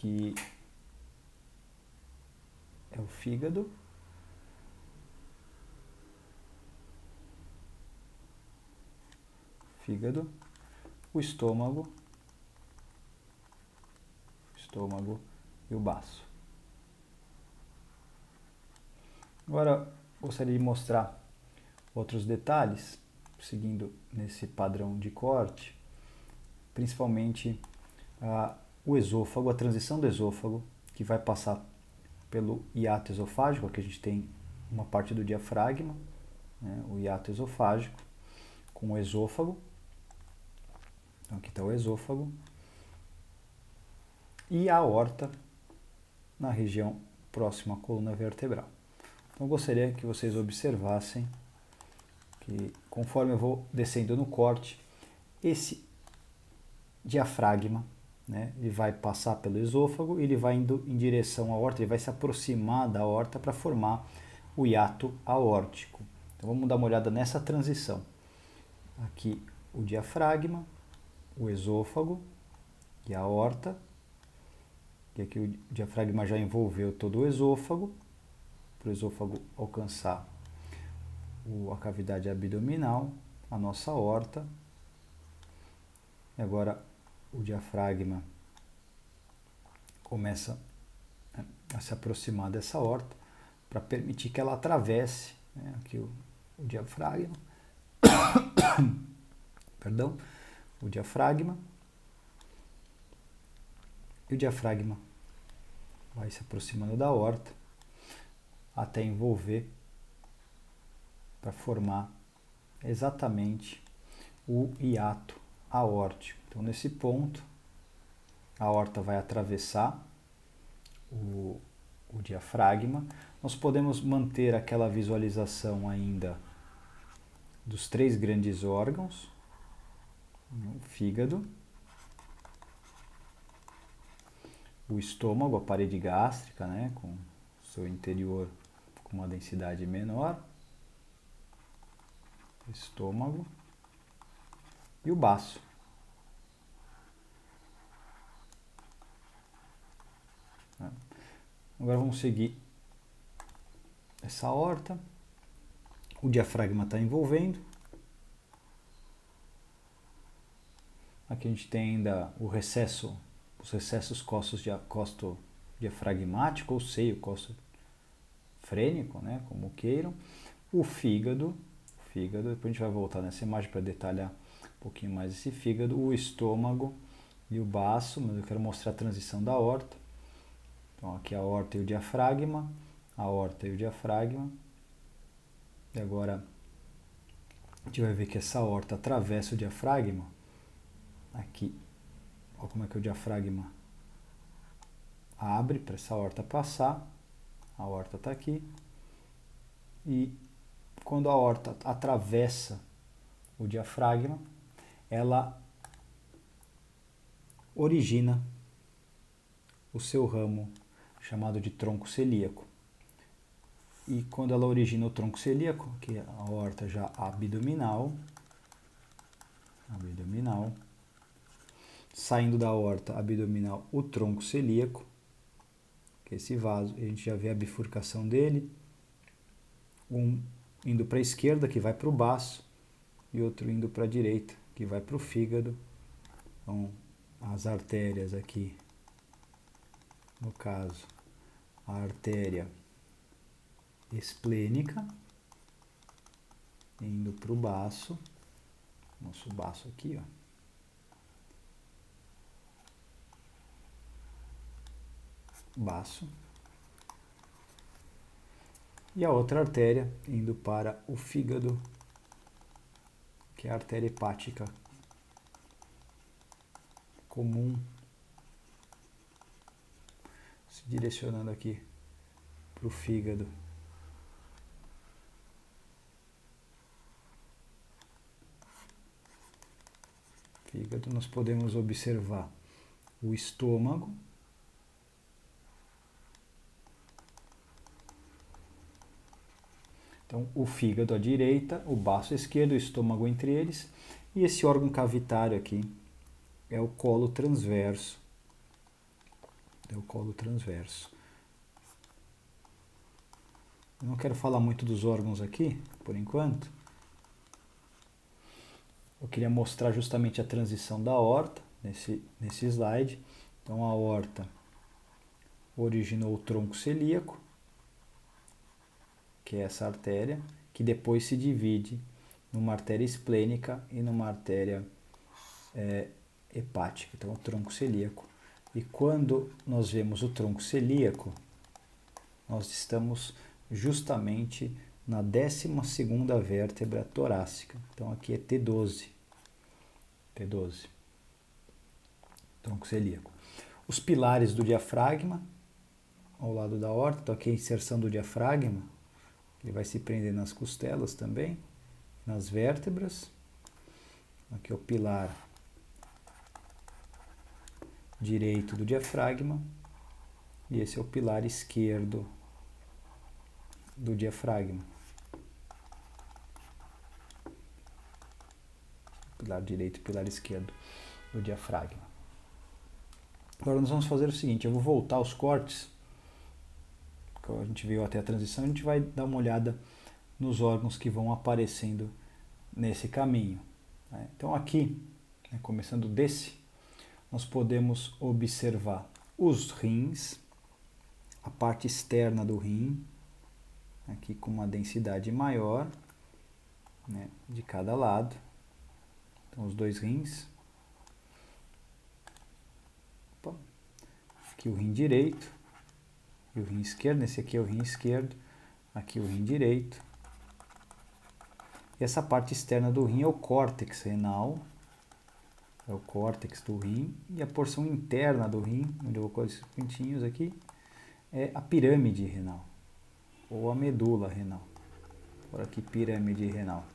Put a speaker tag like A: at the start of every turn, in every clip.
A: aqui é o fígado. O estômago e o baço. Agora, gostaria de mostrar outros detalhes, seguindo nesse padrão de corte, principalmente o esôfago, a transição do esôfago, que vai passar pelo hiato esofágico. Aqui a gente tem uma parte do diafragma, né, o hiato esofágico, com o esôfago. Então, aqui está o esôfago. E a aorta na região próxima à coluna vertebral. Então, eu gostaria que vocês observassem que, conforme eu vou descendo no corte, esse diafragma, né, ele vai passar pelo esôfago e ele vai indo em direção à aorta, ele vai se aproximar da aorta para formar o hiato aórtico. Então, vamos dar uma olhada nessa transição. Aqui o diafragma, o esôfago e a aorta. E aqui o diafragma já envolveu todo o esôfago, para o esôfago alcançar a cavidade abdominal, a nossa aorta. E agora o diafragma começa a se aproximar dessa aorta para permitir que ela atravesse, né, aqui o diafragma, perdão, o diafragma. E o diafragma vai se aproximando da aorta até envolver para formar exatamente o hiato aórtico. Então, nesse ponto, a aorta vai atravessar o diafragma. Nós podemos manter aquela visualização ainda dos 3 grandes órgãos, o fígado, o estômago, a parede gástrica, né, com seu interior com uma densidade menor, estômago, e o baço. Agora vamos seguir essa aorta. O diafragma está envolvendo. Aqui a gente tem ainda os recessos costo-diafragmático ou seio costo-frênico, né, como queiram. O fígado, depois a gente vai voltar nessa imagem para detalhar um pouquinho mais esse fígado, o estômago e o baço, mas eu quero mostrar a transição da aorta. Então aqui a aorta e o diafragma, a aorta e o diafragma. E agora a gente vai ver que essa aorta atravessa o diafragma. Aqui, olha como é que o diafragma abre para essa aorta passar. A aorta está aqui. E quando a aorta atravessa o diafragma, ela origina o seu ramo chamado de tronco celíaco. E quando ela origina o tronco celíaco, que é a aorta já abdominal, saindo da aorta abdominal o tronco celíaco, que é esse vaso, a gente já vê a bifurcação dele, um indo para a esquerda, que vai para o baço, e outro indo para a direita, que vai para o fígado. Então, as artérias aqui, no caso, a artéria esplênica, indo para o baço, nosso baço aqui, ó. Baço. E a outra artéria indo para o fígado, que é a artéria hepática comum, se direcionando aqui para o fígado. Nós podemos observar o estômago, então o fígado à direita, o baço à esquerda, o estômago entre eles, e esse órgão cavitário aqui é o colo transverso. é o colo transverso. Eu não quero falar muito dos órgãos aqui, por enquanto. Eu queria mostrar justamente a transição da aorta nesse slide. Então a aorta originou o tronco celíaco, que é essa artéria, que depois se divide numa artéria esplênica e numa artéria hepática, então o tronco celíaco. E quando nós vemos o tronco celíaco, nós estamos justamente na 12ª vértebra torácica. Então aqui é T12. T12. Tronco celíaco. Os pilares do diafragma, ao lado da aorta, então aqui a inserção do diafragma, ele vai se prender nas costelas também, nas vértebras. Aqui é o pilar direito do diafragma e esse é o pilar esquerdo do diafragma. Pilar direito e pilar esquerdo do diafragma. Agora nós vamos fazer o seguinte, eu vou voltar aos cortes, que a gente veio até a transição, a gente vai dar uma olhada nos órgãos que vão aparecendo nesse caminho. Então aqui, começando desse, nós podemos observar os rins, a parte externa do rim, aqui com uma densidade maior, de cada lado. Então os dois rins. Opa. Aqui o rim direito e o rim esquerdo. Esse aqui é o rim esquerdo, aqui o rim direito. E essa parte externa do rim é o córtex renal, é o córtex do rim, e a porção interna do rim, onde eu vou colocar esses pontinhos aqui, é a pirâmide renal, ou a medula renal. Por aqui, pirâmide renal.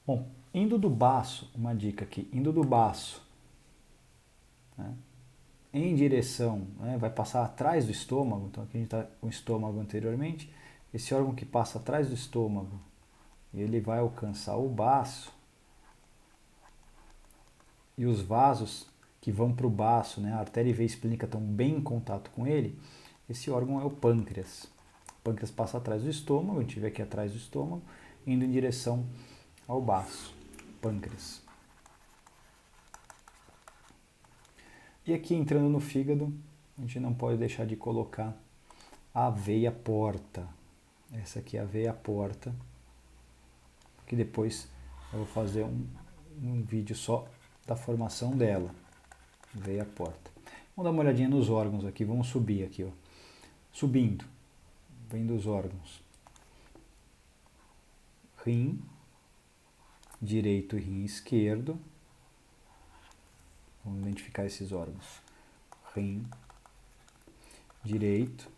A: Bom, indo do baço, uma dica aqui, indo do baço, em direção, vai passar atrás do estômago, então aqui a gente está com o estômago anteriormente, esse órgão que passa atrás do estômago, ele vai alcançar o baço, e os vasos que vão para o baço, a artéria e veia esplênica estão bem em contato com ele, esse órgão é o pâncreas. O pâncreas passa atrás do estômago, a gente vê aqui atrás do estômago, indo em direção ao baço, pâncreas. E aqui entrando no fígado, a gente não pode deixar de colocar a veia porta. Essa aqui é a veia porta, que depois eu vou fazer um vídeo só da formação dela. Veia porta. Vamos dar uma olhadinha nos órgãos aqui, vamos subir aqui, ó. Subindo, vendo os órgãos. Rim direito e rim esquerdo. Vamos identificar esses órgãos. Rim direito,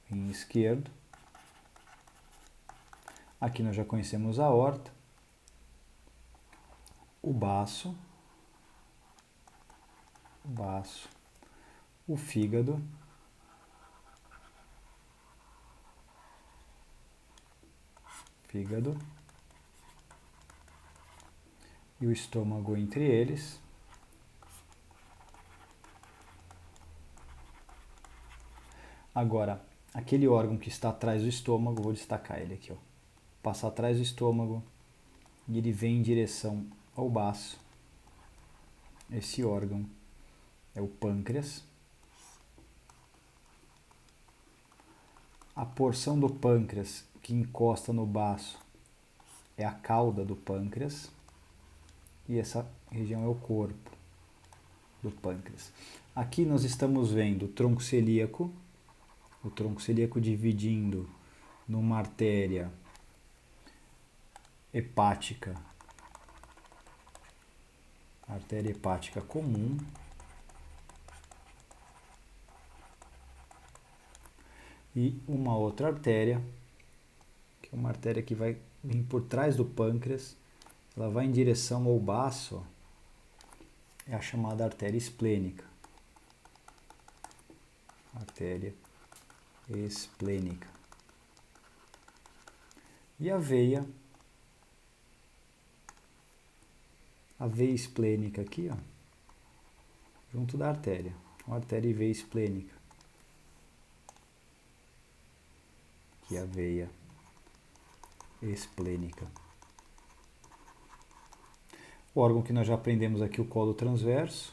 A: rim esquerdo. Aqui nós já conhecemos a aorta, o baço, o fígado, e o estômago entre eles. Agora, aquele órgão que está atrás do estômago, vou destacar ele aqui, ó. Passa atrás do estômago e ele vem em direção ao baço. Esse órgão é o pâncreas. A porção do pâncreas que encosta no baço é a cauda do pâncreas. E essa região é o corpo do pâncreas. Aqui nós estamos vendo o tronco celíaco dividindo numa artéria hepática, artéria hepática comum, e uma outra artéria, que é uma artéria que vai vir por trás do pâncreas, ela vai em direção ao baço, é a chamada artéria esplênica. Artéria esplênica. E a veia a veia esplênica aqui, ó, junto da artéria. A artéria e veia esplênica. Aqui a veia esplênica. O órgão que nós já aprendemos aqui, o colo transverso.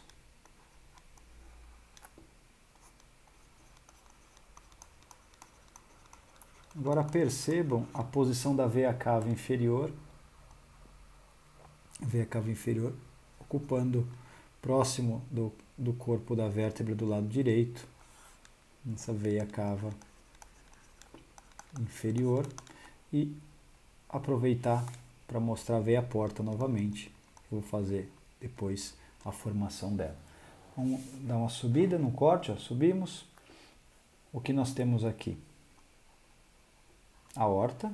A: Agora percebam a posição da veia cava inferior. A veia cava inferior ocupando próximo do corpo da vértebra do lado direito. Essa veia cava inferior. E aproveitar para mostrar a veia porta novamente. Eu vou fazer depois a formação dela. Vamos dar uma subida no corte, ó, subimos. O que nós temos aqui? A aorta.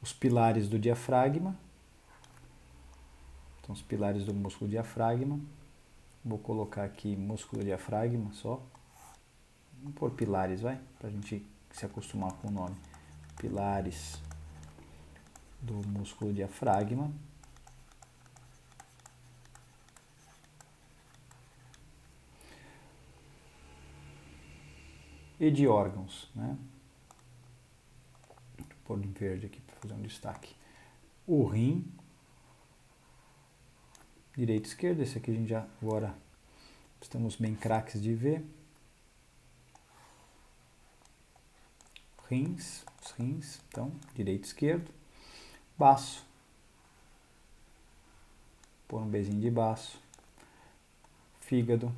A: Os pilares do diafragma. Então, os pilares do músculo diafragma. Vou colocar aqui músculo diafragma só. Vamos pôr pilares, vai? Para a gente se acostumar com o nome. Pilares do músculo diafragma. E de órgãos, né? Vou pôr em verde aqui para fazer um destaque. O rim, direito e esquerdo, esse aqui a gente já agora estamos bem craques de ver. Rins, os rins, então, direito e esquerdo. Baço, pôr um bezinho de baço. Fígado,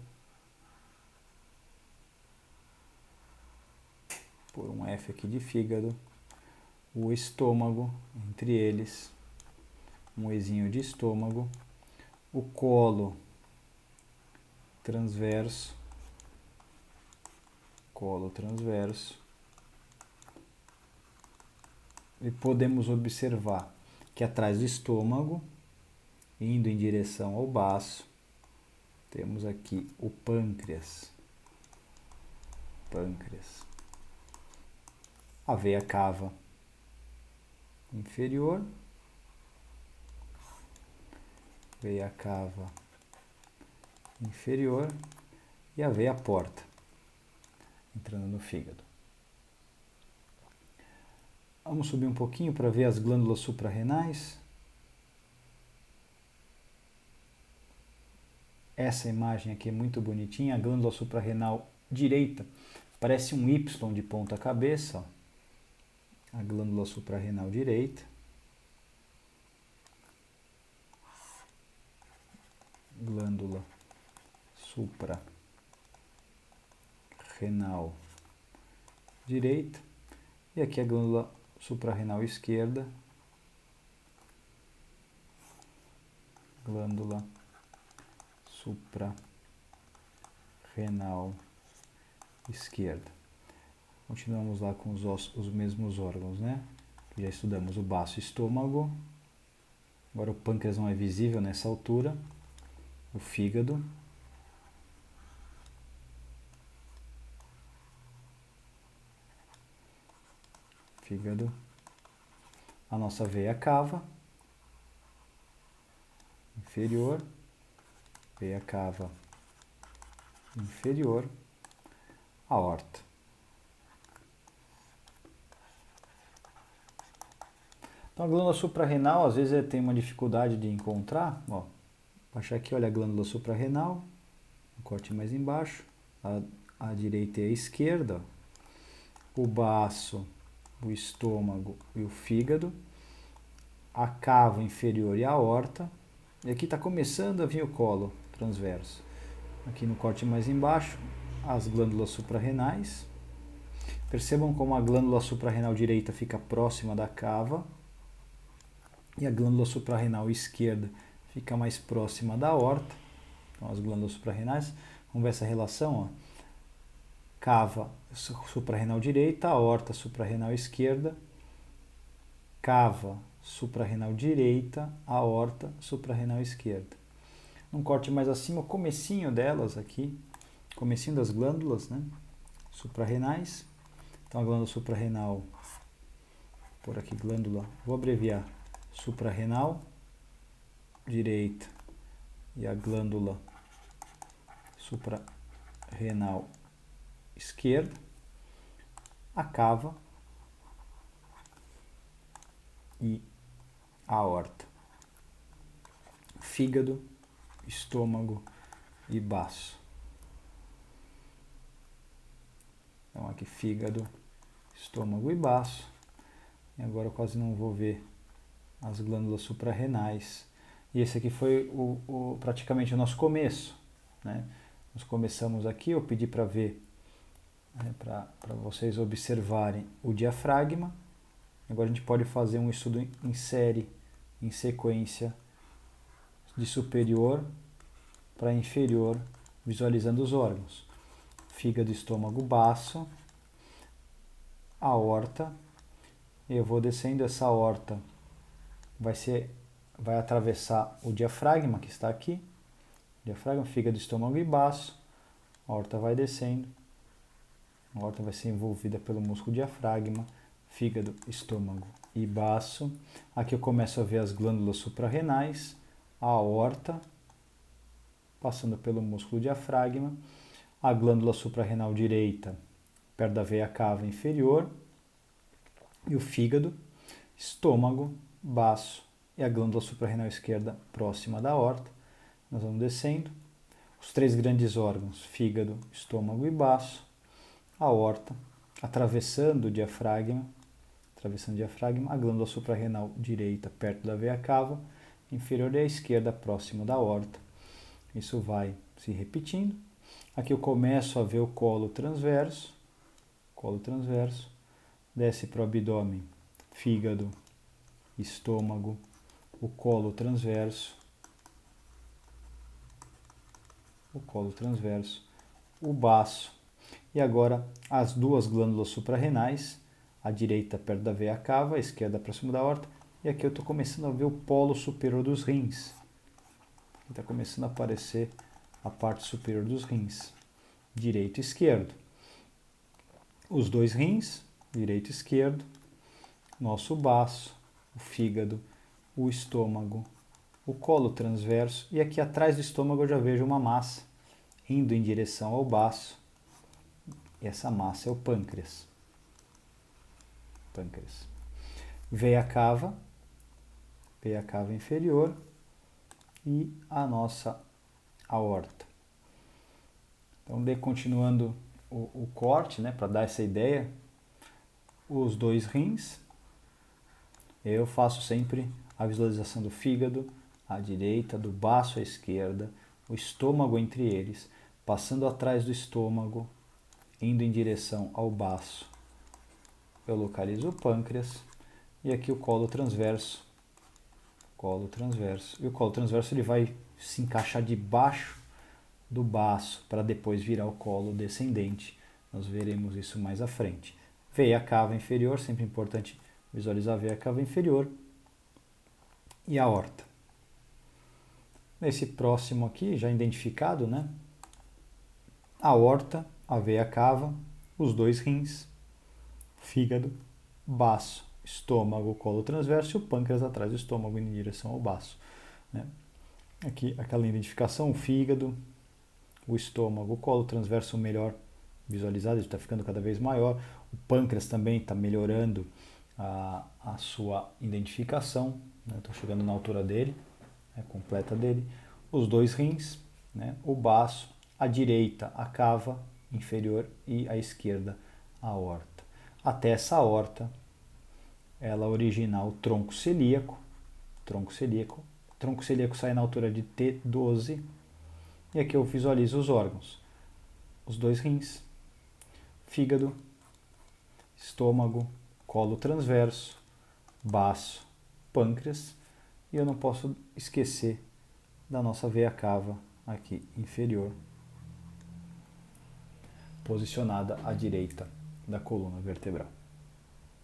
A: por um F aqui de fígado. O estômago, entre eles, um Ezinho de estômago. O colo transverso, e podemos observar que atrás do estômago, indo em direção ao baço, temos aqui o pâncreas. A veia cava inferior, veia cava inferior e a veia porta, entrando no fígado. Vamos subir um pouquinho para ver as glândulas suprarrenais. Essa imagem aqui é muito bonitinha, a glândula suprarrenal direita parece um Y de ponta cabeça, ó. A glândula suprarrenal direita. Glândula suprarrenal direita. E aqui a glândula suprarrenal esquerda. Glândula suprarrenal esquerda. Continuamos lá com os mesmos órgãos, né? Já estudamos o baço e estômago. Agora o pâncreas não é visível nessa altura. O fígado. A nossa veia cava inferior. Veia cava inferior. A aorta. Então a glândula suprarrenal, às vezes tem uma dificuldade de encontrar. Ó, vou achar aqui, olha a glândula suprarrenal, um corte mais embaixo, a direita e a esquerda, o baço, o estômago e o fígado, a cava inferior e a aorta, e aqui está começando a vir o colo transverso. Aqui no corte mais embaixo, as glândulas suprarrenais. Percebam como a glândula suprarrenal direita fica próxima da cava e a glândula suprarrenal esquerda fica mais próxima da aorta. Então, as glândulas suprarrenais, vamos ver essa relação, ó. Cava suprarrenal direita, aorta suprarrenal esquerda, cava suprarrenal direita, aorta suprarrenal esquerda. Num corte mais acima, o comecinho delas aqui, comecinho das glândulas, né, suprarrenais. Então a glândula suprarrenal, por aqui glândula, vou abreviar, suprarrenal direita e a glândula suprarrenal esquerda, a cava e a aorta, fígado, estômago e baço. Então aqui fígado, estômago e baço. E agora eu quase não vou ver as glândulas suprarrenais. E esse aqui foi praticamente o nosso começo, né? Nós começamos aqui, eu pedi para ver, né, para vocês observarem o diafragma. Agora a gente pode fazer um estudo em série, em sequência, de superior para inferior, visualizando os órgãos. Fígado, estômago, baço, aorta. Eu vou descendo essa aorta, vai atravessar o diafragma que está aqui. Diafragma, fígado, estômago e baço. A aorta vai descendo. A aorta vai ser envolvida pelo músculo diafragma, fígado, estômago e baço. Aqui eu começo a ver as glândulas suprarrenais, a aorta, passando pelo músculo diafragma, a glândula suprarrenal direita, perto da veia cava inferior, e o fígado, estômago, baço e a glândula suprarrenal esquerda próxima da aorta. Nós vamos descendo. Os três grandes órgãos, fígado, estômago e baço, a aorta, atravessando o diafragma, a glândula suprarrenal direita perto da veia cava, inferior e a esquerda próximo da aorta. Isso vai se repetindo. Aqui eu começo a ver o colo transverso, desce para o abdômen, fígado, estômago, o colo transverso, o baço, e agora as duas glândulas suprarrenais, a direita perto da veia cava, a esquerda próximo da aorta, e aqui eu estou começando a ver o polo superior dos rins. Está começando a aparecer a parte superior dos rins, direito e esquerdo. Os dois rins, direito e esquerdo, nosso baço, o fígado, o estômago, o colo transverso, e aqui atrás do estômago eu já vejo uma massa indo em direção ao baço, e essa massa é o pâncreas. Veia cava inferior e a nossa aorta. Então, continuando o corte, né, para dar essa ideia, os dois rins, eu faço sempre a visualização do fígado à direita, do baço à esquerda, o estômago entre eles, passando atrás do estômago, indo em direção ao baço. Eu localizo o pâncreas e aqui o colo transverso. E o colo transverso ele vai se encaixar debaixo do baço para depois virar o colo descendente. Nós veremos isso mais à frente. Veia cava inferior, sempre importante visualizar a veia cava inferior e a aorta. Nesse próximo aqui, já identificado, né? A aorta, a veia cava, os dois rins, fígado, baço, estômago, colo transverso e o pâncreas atrás do estômago em direção ao baço, né? Aqui aquela identificação, o fígado, o estômago, o colo transverso melhor visualizado, ele está ficando cada vez maior. O pâncreas também está melhorando a sua identificação, né? Estou chegando na altura dele, completa dele. Os dois rins, né? O baço, a direita a cava inferior e a esquerda a aorta. Até essa aorta, ela originar o tronco celíaco. O tronco celíaco sai na altura de T12. E aqui eu visualizo os órgãos. Os dois rins, fígado, estômago, colo transverso, baço, pâncreas. E eu não posso esquecer da nossa veia cava aqui inferior, posicionada à direita da coluna vertebral.